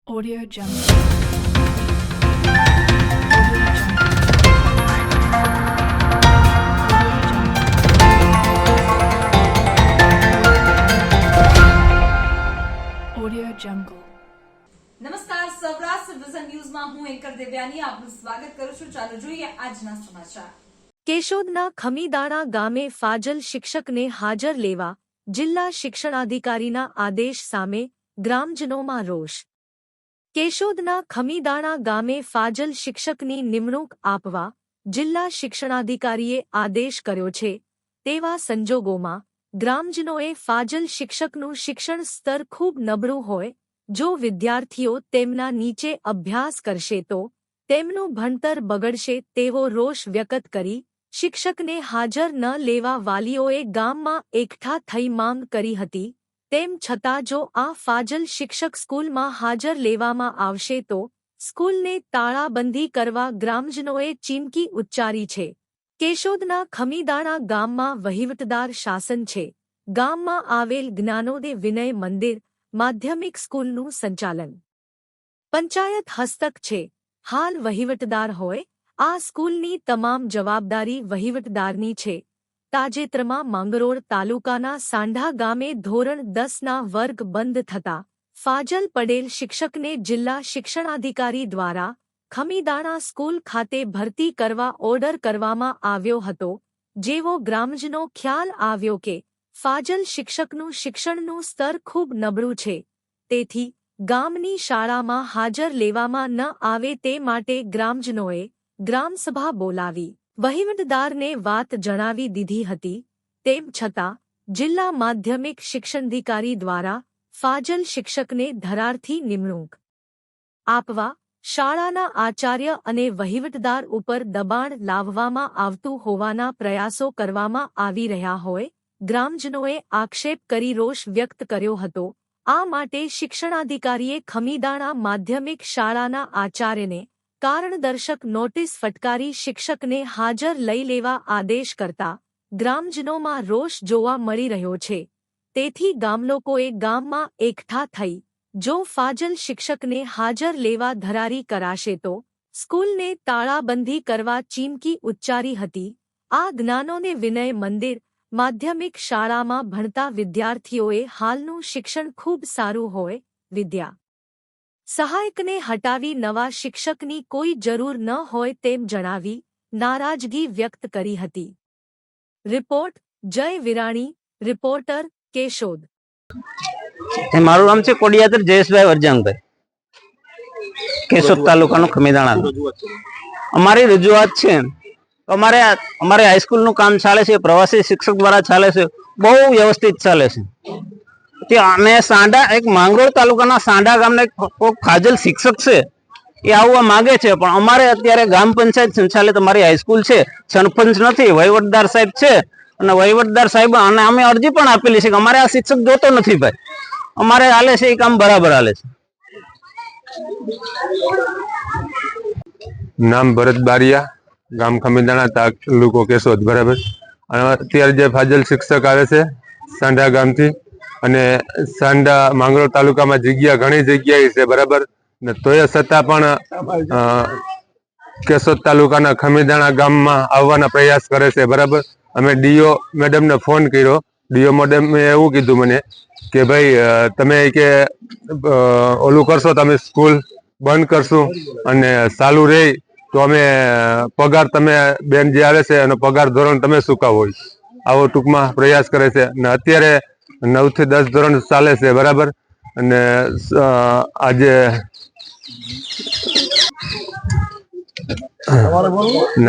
Audio Jungle. Audio Jungle. નમસ્કાર, Saurashtra vision ન્યૂઝમાં હું એન્કર દેવ્યાની આપનું સ્વાગત કરું છું. ચાલો જોઈએ આજના સમાચાર. કેશોદના ખમીદાણા ગામે ફાજલ શિક્ષકને હાજર લેવા જિલ્લા શિક્ષણાધિકારીના આદેશ સામે ગ્રામજનોમાં રોષ. કેશોદના ખમીદાણા ગામે ફાજલ શિક્ષકની નિમણૂક આપવા જિલ્લા શિક્ષણાધિકારીએ આદેશ કર્યો છે. તેવા સંજોગોમાં ગ્રામજનોએ ફાજલ શિક્ષકનું શિક્ષણ સ્તર ખૂબ નબળું હોય, જો વિદ્યાર્થીઓ તેમના નીચે અભ્યાસ કરશે તો તેમનું ભણતર બગડશે તેવો રોષ વ્યક્ત કરી શિક્ષકને હાજર ન લેવા વાલીઓએ ગામમાં એકઠા થઈ માંગ કરી હતી. તેમ છતાં જો આ ફાજલ શિક્ષક સ્કૂલમાં હાજર લેવામાં આવશે તો સ્કૂલને તાળાબંધી કરવા ગ્રામજનોએ ચીમકી ઉચ્ચારી છે. કેશોદના ખમીદાણા ગામમાં વહીવટદાર શાસન છે. ગામમાં આવેલ જ્ઞાનોદય વિનય મંદિર માધ્યમિક સ્કૂલનું સંચાલન પંચાયત હસ્તક છે. હાલ વહીવટદાર હોય, આ સ્કૂલની તમામ જવાબદારી વહીવટદારની છે. તાજેતરમાં માંગરોળ તાલુકાના સાંઢા ગામે ધોરણ 10ના વર્ગ બંધ થતા ફાજલ પડેલ શિક્ષકને જિલ્લા શિક્ષણાધિકારી દ્વારા ખમીદાણા સ્કૂલ ખાતે ભરતી કરવા ઓર્ડર કરવામાં આવ્યો હતો. જેવો ગ્રામજનો ખ્યાલ આવ્યો કે ફાજલ શિક્ષકનું શિક્ષણનું સ્તર ખૂબ નબળું છે, તેથી ગામની શાળામાં હાજર લેવામાં ન આવે તે માટે ગ્રામજનોએ ગ્રામસભા બોલાવી વહીવટદારને વાત જણાવી દીધી હતી. તેમ છતાં જિલ્લા માધ્યમિક શિક્ષણાધિકારી દ્વારા ફાજલ શિક્ષકને ધરારથી નિમણૂક આપવા શાળાના આચાર્ય અને વહીવટદાર ઉપર દબાણ લાવવામાં આવતું હોવાના પ્રયાસો કરવામાં આવી રહ્યા હોય ગ્રામજનોએ આક્ષેપ કરી રોષ વ્યક્ત કર્યો હતો. આ માટે શિક્ષણાધિકારીએ ખમીદાણા માધ્યમિક શાળાના આચાર્યને કારણદર્શક નોટિસ ફટકારી શિક્ષકને હાજર લઈ લેવા આદેશ કરતા ગ્રામજનોમાં રોષ જોવા મળી રહ્યો છે. તેથી ગામલોકોએ ગામમાં એકઠા થઈ જો ફાજલ શિક્ષકને હાજર લેવા ધરારી કરાશે તો સ્કૂલને તાળાબંધી કરવા ચીમકી ઉચ્ચારી હતી. આ જ્ઞાનોને વિનય મંદિર માધ્યમિક શાળામાં ભણતા વિદ્યાર્થીઓએ હાલનું શિક્ષણ ખૂબ સારું હોય, વિદ્યા સહાયકને હટાવી નવા શિક્ષકની કોઈ જરૂર ન હોય તેમ જણાવી નારાજગી વ્યક્ત કરી હતી. રિપોર્ટ જય વિરાણી, રિપોર્ટર કેશોદ. મારું નામ છે કોડિયાદર જયેશભાઈ વરજાંગભાઈ, કેશોદ તાલુકાનું ખમીદાણા. અમારી રજૂઆત છે, અમારે હાઈસ્કૂલનું કામ ચાલે છે, પ્રવાસી શિક્ષક દ્વારા ચાલે છે, બહુ વ્યવસ્થિત ચાલે છે. અને સાંડા એક માંગરોળ તાલુકાના સાંડા ગામના એક ફાજલ શિક્ષક છે, એ આવવા માંગે છે, પણ અમારે અત્યારે ગ્રામ પંચાયત સંચાલિત અમારી હાઈસ્કૂલ છે, સરપંચ નથી, વહીવટદાર સાહેબ છે, અને વહીવટદાર સાહેબ અને અમે અરજી પણ આપેલી છે કે અમારે આ શિક્ષક જોતો નથી ભાઈ, અમારે હાલે છે એ કામ બરાબર હાલે છે. નામ ભરત બારિયા, ગામ ખમીદાણા, તાલુકો કેશોદ. બરાબર. અને અત્યારે જે ફાજલ શિક્ષક આવે છે સાંઢા ગામથી, અને સાંઢા માંગરોળ તાલુકામાં જગ્યા ઘણી જગ્યાએ છે. બરાબર. ને તોય છતાં પણ કેશોદ તાલુકાના ખમીદાણા ગામમાં આવવાના પ્રયાસ કરે છે. બરાબર. અમે ડીઓ મેડમને ફોન કર્યો. ડીઓ મેડમે એવું કીધું મને કે ભાઈ તમે કે ઓલું કરશો, તમે સ્કૂલ બંધ કરશું અને ચાલુ રહી તો અમે પગાર તમે બેન જે આવે છે એનો પગાર ધોરણ તમે ચૂકવો, આવો ટૂંકમાં પ્રયાસ કરે છે. ને અત્યારે 9 થી 10 ધોરણ ચાલે છે. બરાબર. અને આજે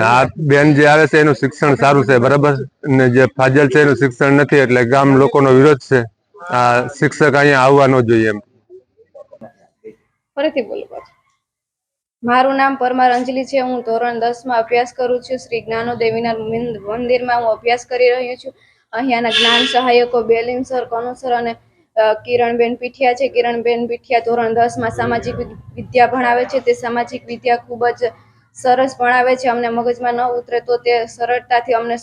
આ બેન જે આવે છે એનું શિક્ષણ સારું છે. બરાબર. ને જે ફાજલ છે એનું શિક્ષણ નથી, એટલે ગામ લોકોનો વિરોધ છે. આ શિક્ષક અહીંયા આવવા ન જોઈએ એમ. ફરીથી બોલો. મારું નામ પરમાર અંજલિ છે. હું ધોરણ 10માં અભ્યાસ કરું છું. શ્રી જ્ઞાનોદય વિનય મંદિરમાં હું અભ્યાસ કરી રહ્યો છું. અહીંયાના જ્ઞાન સહાયકો બેલીન સર, કનુ સર અને કિરણબેન પીઠિયા છે. કિરણબેન પીઠિયા ધોરણ 10માં સામાજિક વિદ્યા ભણાવે છે. તે સામાજિક વિદ્યા ખૂબ જ સરસ ભણાવે છે. અમને મગજમાં ન ઉતરે તો તે સરળતાથી અમને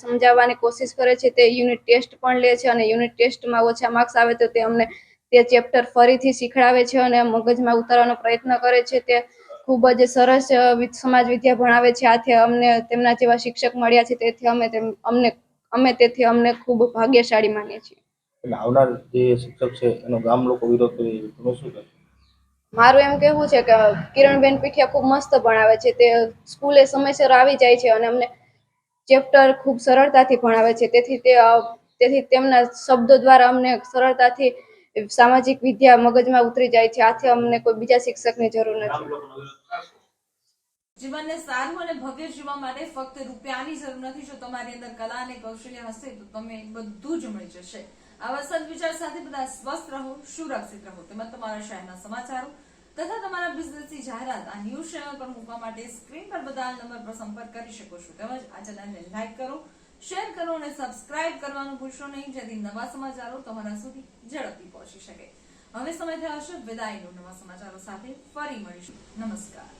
સમજાવવાની કોશિશ કરે છે. તે યુનિટ ટેસ્ટ પણ લે છે, અને યુનિટ ટેસ્ટમાં ઓછા માર્ક્સ આવે તો તે અમને તે ચેપ્ટર ફરીથી શીખડાવે છે અને મગજમાં ઉતારવાનો પ્રયત્ન કરે છે. તે ખૂબ જ સરસ સમાજ વિદ્યા ભણાવે છે. આથી અમને તેમના જેવા શિક્ષક મળ્યા છે, તેથી અમને ખૂબ ભાગ્યશાળી માનીએ છીએ. એટલે આવનાર જે શિક્ષક છે એનો ગામ લોકો વિરોધ કરી રહ્યું છે. તમે શું કહેશો? મારું એમ કહેવું છે કે કિરણબેન પીઠિયા ખૂબ મસ્ત ભણાવે છે. તે સ્કૂલે સમયસર આવી જાય છે અને અમને ચેપ્ટર ખૂબ સરળતાથી ભણાવે છે. તેથી તેમના શબ્દો દ્વારા અમને સરળતાથી સામાજિક વિદ્યા મગજમાં ઉતરી જાય છે. આથી અમને કોઈ બીજા શિક્ષકની જરૂર નથી. જીવનને સારું અને ભવ્ય જીવવા માટે ફક્ત રૂપિયાની જરૂર નથી. જો તમારી અંદર કલા અને કૌશલ્ય હશે તો તમે બધું જ મળી જશે. આવા સદવિચાર સાથે બધા સ્વસ્થ રહો, સુરક્ષિત રહો. તેમજ તમારા શહેરના સમાચારો તથા તમારા બિઝનેસની જાહેરાત આ ન્યૂઝ ચેનલ પર મૂકવા માટે સ્ક્રીન પર બધા નંબર પર સંપર્ક કરી શકો છો. તેમજ આ ચેનલને લાઈક કરો, શેર કરો અને સબસ્ક્રાઇબ કરવાનું ભૂલશો નહીં, જેથી નવા સમાચારો તમારા સુધી ઝડપથી પહોંચી શકે. હવે સમય થયો છે વિદાયનો. નવા સમાચારો સાથે ફરી મળીશું. નમસ્કાર.